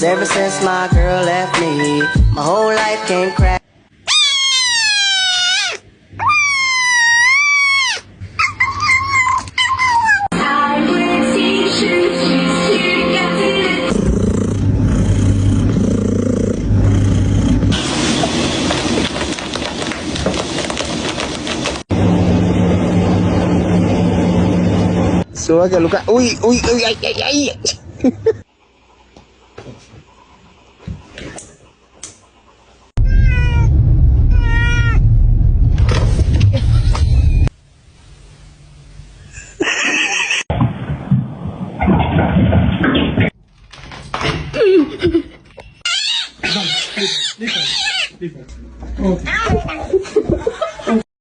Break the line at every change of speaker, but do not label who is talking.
ever since my girl left me, my whole life came crash.
So agak luka. Uy, ay.